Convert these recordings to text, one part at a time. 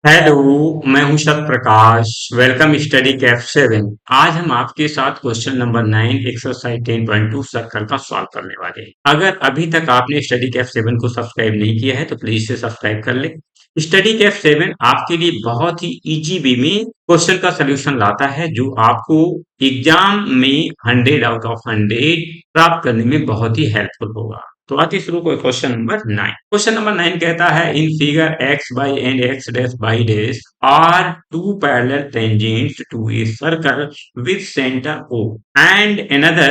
Hello, मैं हूं सत प्रकाश। Welcome study Kaif 7। आज हम आपके साथ क्वेश्चन नंबर 9 एक्सरसाइज 10.2 सर्कल का सॉल्व करने वाले हैं। अगर अभी तक आपने स्टडी कैफ 7 को सब्सक्राइब नहीं किया है तो प्लीज से सब्सक्राइब कर ले। स्टडी कैफ 7 आपके लिए बहुत ही इजी वे में क्वेश्चन का सोल्यूशन लाता है जो आपको एग्जाम में 100 आउट ऑफ 100 प्राप्त करने में बहुत ही हेल्पफुल होगा। तो आते शुरू को क्वेश्चन नंबर 9। क्वेश्चन नंबर 9 कहता है in figure x Y and x dash Y dash are two parallel tangents to a circle with centre O and another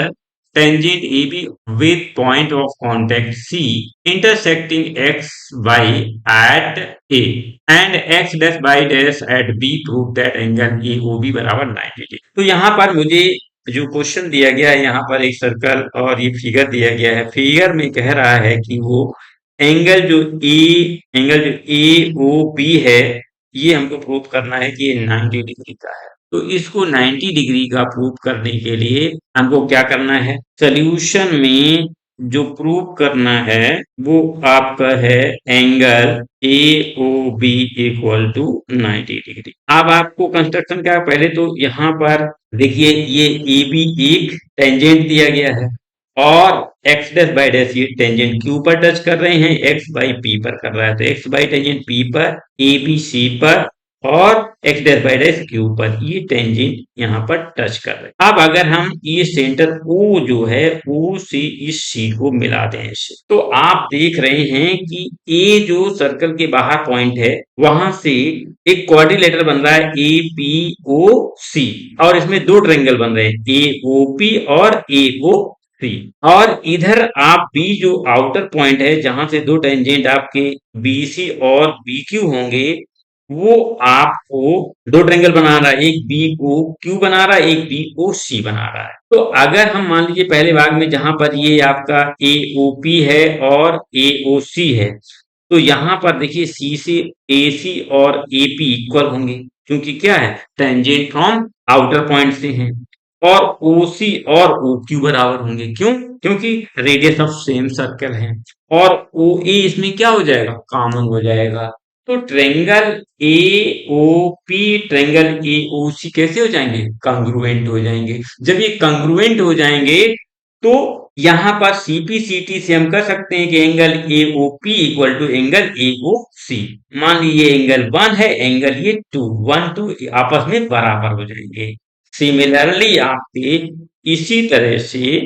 tangent AB with point of contact C intersecting x y at A and x dash by dash at B prove that angle AOB बराबर 90 degree. तो यहाँ पर मुझे जो question दिया गया है यहाँ पर एक सर्कल और ये फिगर दिया गया है। फिगर में कह रहा है कि वो एंगल जो ए ओ बी है ये हमको प्रूव करना है कि ये 90 डिग्री का है। तो इसको 90 डिग्री का प्रूव करने के लिए हमको क्या करना है, सोल्यूशन में जो प्रूव करना है वो आपका है angle A O B equal to 90 degree. अब आपको कंस्ट्रक्शन क्या है, पहले तो यहाँ पर देखिए ये ए बी एक टेंजेंट दिया गया है और एक्स डैश बाई डैश ये टेंजेंट क्यू पर टच कर रहे हैं, एक्स बाई पी पर कर रहा है। तो एक्स बाई टेंजेंट पी पर, ए बी सी पर और x dash Y dash Q पर ये टेंजेंट यहाँ पर टच कर रहे हैं। अब अगर हम ये सेंटर ओ जो है ओ से इस सी को मिला दें इससे, तो आप देख रहे हैं कि ए जो सर्कल के बाहर पॉइंट है वहां से एक क्वाड्रिलेटरल बन रहा है ए पी ओ सी और इसमें दो ट्रायंगल बन रहे हैं ए ओ पी और ए ओ सी। और इधर आप बी जो आउटर पॉइंट है जहां से दो टेंजेंट आपके बी सी और बी क्यू होंगे वो आपको दो ट्रायंगल बना रहा है, एक बी ओ क्यू बना रहा है, एक बी ओ सी बना रहा है। तो अगर हम मान लीजिए पहले भाग में जहां पर ये आपका ए ओ पी है और ए ओ सी है, तो यहाँ पर देखिए सी से ए सी और ए पी इक्वल होंगे क्योंकि क्या है, टेंजेंट फ्रॉम आउटर पॉइंट से हैं। और ओ सी और ओ क्यू बराबर होंगे, क्यों? क्योंकि रेडियस ऑफ सेम सर्कल है। और ओ ए इसमें क्या हो जाएगा, कॉमन हो जाएगा। तो triangle A O P triangle A O C कैसे हो जाएंगे, कंग्रुएंट हो जाएंगे। जब ये कंग्रुएंट हो जाएंगे तो यहां पर सीपी सीटी से हम कह सकते हैं कि angle A O P equal to angle A O C. मान लीजिए एंगल 1 है, एंगल ये 2 1 2 आपस में बराबर हो जाएंगे। सिमिलरली आपके इसी तरह से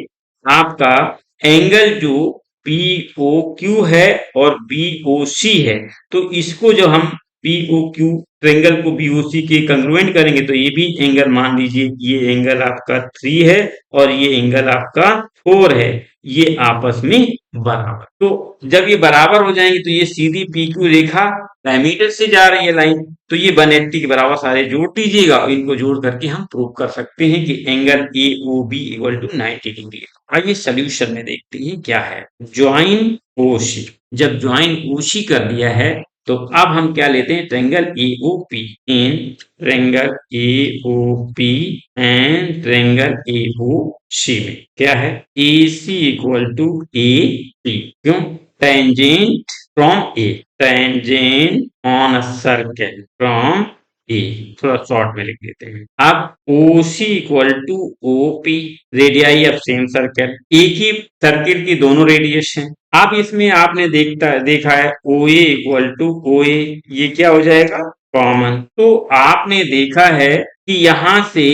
आपका एंगल जो बी ओ क्यू है और बी ओ सी है, तो इसको जब हम बी ओ क्यू ट्रायंगल को बी ओ सी के कंग्रुएंट करेंगे तो ये भी एंगल मान लीजिए ये एंगल आपका 3 है और ये एंगल आपका 4 है, ये आपस में बराबर। तो जब ये बराबर हो जाएंगे तो ये सीधी पी क्यू रेखा डायमीटर से जा रही है लाइन, तो ये 180 के बराबर सारे जोड़ दीजिएगा और इनको जोड़ करके हम प्रूव कर सकते हैं कि angle A O B equal to 90 degree है। आइए सोल्यूशन में देखते हैं क्या है। ज्वाइन ओसी, जब ज्वाइन ओसी कर दिया है तो अब हम क्या लेते हैं, triangle A O P in triangle A O P and triangle A O C में क्या है, A C equal to A P. क्यों? Tangent from A, tangent on a circle from A, थोड़ा शॉर्ट में लिख लेते हैं। अब O C equal to O P, radii of same circle, एक ही सर्किल की दोनों रेडियस हैं। अब इसमें आपने देखा है ओ ए इक्वल टू ओ ए, ये क्या हो जाएगा, कॉमन। तो आपने देखा है कि यहां से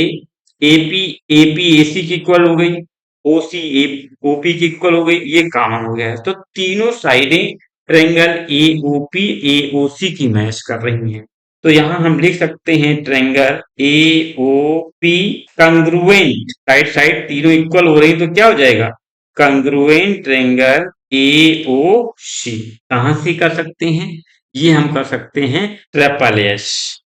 एपी एसी की इक्वल हो गई, ओसी ओपी की इक्वल हो गई, ये कॉमन हो गया है। तो तीनों साइडें triangle A O P A O सी की मैच कर रही हैं। तो यहां हम लिख सकते हैं triangle A O P congruent, side side तीनों इक्वल हो रही तो क्या हो जाएगा, congruent triangle A O C. कहां से कर सकते हैं, ये हम कर सकते हैं ट्रिपल एस,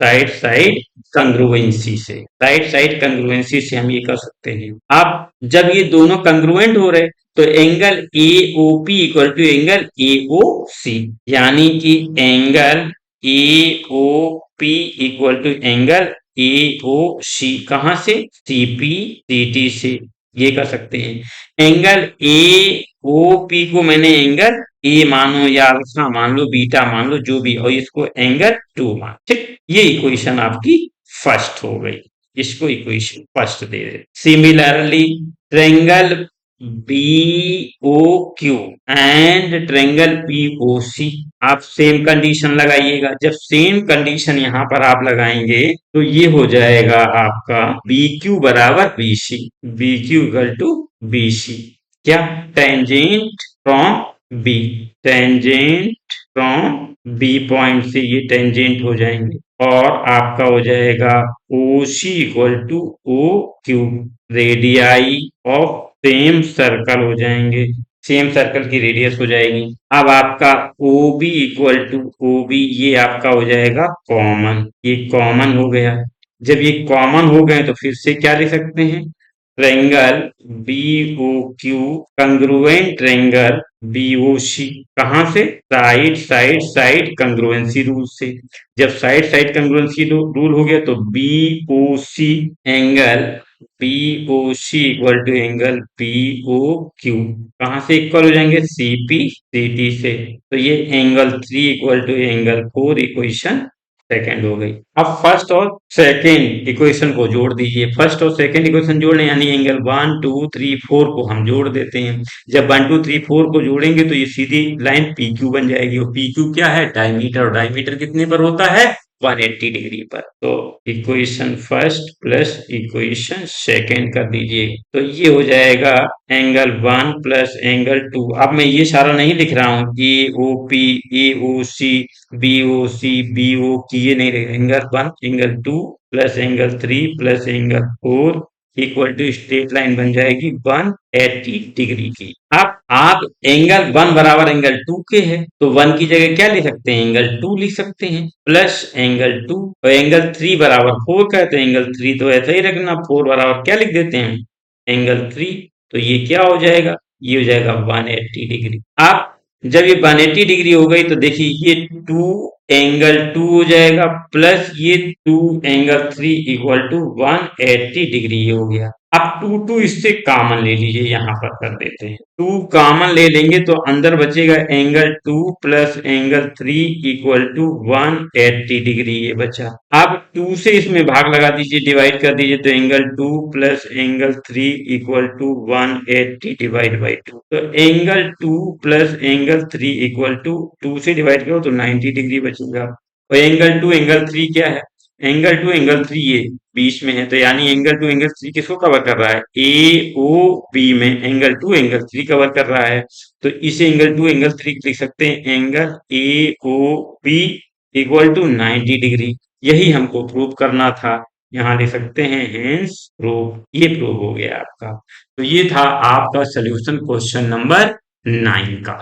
साइड साइड कंग्रुएंसी से, साइड साइड कंग्रुएंसी से हम ये कर सकते हैं। अब जब ये दोनों कंग्रुएंट हो रहे तो angle A O P equal to angle A O C, यानी कि angle A O P equal to angle A O C, कहां से, सी पी सी टी से, ये कर सकते हैं। एंगल ए ओ पी को मैंने एंगल ए मानो या अल्फा मान लो, बीटा मान लो, जो भी, और इसको एंगल 2 मान, ठीक। ये इक्वेशन आपकी फर्स्ट हो गई। इसको इक्वेशन फर्स्ट दे दे। Similarly triangle B O Q and triangle P O C, आप सेम कंडीशन लगाइएगा। जब सेम कंडीशन यहाँ पर आप लगाएंगे तो ये हो जाएगा आपका बी क्यू बराबर B C, B Q equal to B C. क्या? Tangent from B, tangent from B point से ये टेंजेंट हो जाएंगे, और आपका हो जाएगा O C equal to O Q, radii of same circle हो जाएंगे, सेम सर्कल की रेडियस हो जाएगी। अब आपका O B equal to O B, ये आपका हो जाएगा कॉमन, ये कॉमन हो गया। जब ये कॉमन हो गए तो फिर से क्या लिख सकते हैं? Triangle B O Q congruent triangle B O C, कहाँ से? Side side side congruency rule से। जब साइड साइड कंग्रुएंसी रूल हो गया तो B O C angle B O C equal to angle B O Q, कहाँ से equal हो जाएंगे? सी पी सी टी से। तो ये angle 3 equal to angle 4, equation second हो गई। अब फर्स्ट और सेकेंड इक्वेशन को जोड़ दीजिए। फर्स्ट और सेकेंड इक्वेशन जोड़ लें, यानी एंगल 1 2 3 4 को हम जोड़ देते हैं। जब 1 2 3 4 को जोड़ेंगे तो ये सीधी लाइन पी क्यू बन जाएगी, और पी क्यू क्या है? डायमीटर, और डायमीटर कितने पर होता है? 180 डिग्री पर। तो equation first plus equation second कर दीजिए, तो ये हो जाएगा एंगल 1 प्लस एंगल 2। अब मैं ये सारा नहीं लिख रहा हूँ, A O P, A O C, B O C, B O की, ये नहीं लिख, angle 1 angle 2 plus angle 3 plus angle 4 equal to straight line बन जाएगी 180 डिग्री की। अब आप एंगल 1 बराबर एंगल 2 के है, तो 1 की जगह क्या लिख सकते हैं? एंगल 2 लिख सकते हैं, प्लस एंगल 2, और एंगल 3 बराबर 4 का है तो एंगल 3 तो ऐसा ही रखना, 4 बराबर क्या लिख देते हैं? एंगल 3। तो ये क्या हो जाएगा? ये हो जाएगा 180 डिग्री। आप जब ये 180 डिग्री हो गई तो देखिए ये 2 एंगल 2 हो जाएगा, प्लस ये 2 एंगल 3 इक्वल टू 180 डिग्री, ये हो गया। अब 2 2 इससे कॉमन ले लीजिए, यहां पर कर देते हैं। 2 कॉमन ले लेंगे तो अंदर बचेगा angle 2 plus angle 3 equal to 180 degree, ये बचा। अब 2 से इसमें भाग लगा दीजिए, डिवाइड कर दीजिए, तो angle 2 plus angle 3 equal to 180 divide by 2। तो angle 2 plus angle 3 equal to 2 से डिवाइड करो तो 90 डिग्री बचेगा। और एंगल 2 एंगल 3 क्या है? एंगल 2 एंगल 3 ये बीच में है, तो यानी एंगल 2 एंगल 3 किसको कवर कर रहा है? ए ओ बी में एंगल 2 एंगल 3 कवर कर रहा है। तो इसे एंगल 2 एंगल 3 लिख सकते हैं, angle A O B equal to 90 degree. यही हमको प्रूव करना था, यहाँ लिख सकते हैं हेंस प्रूव। ये प्रूव हो गया आपका। तो ये था आपका सोल्यूशन क्वेश्चन नंबर 9 का।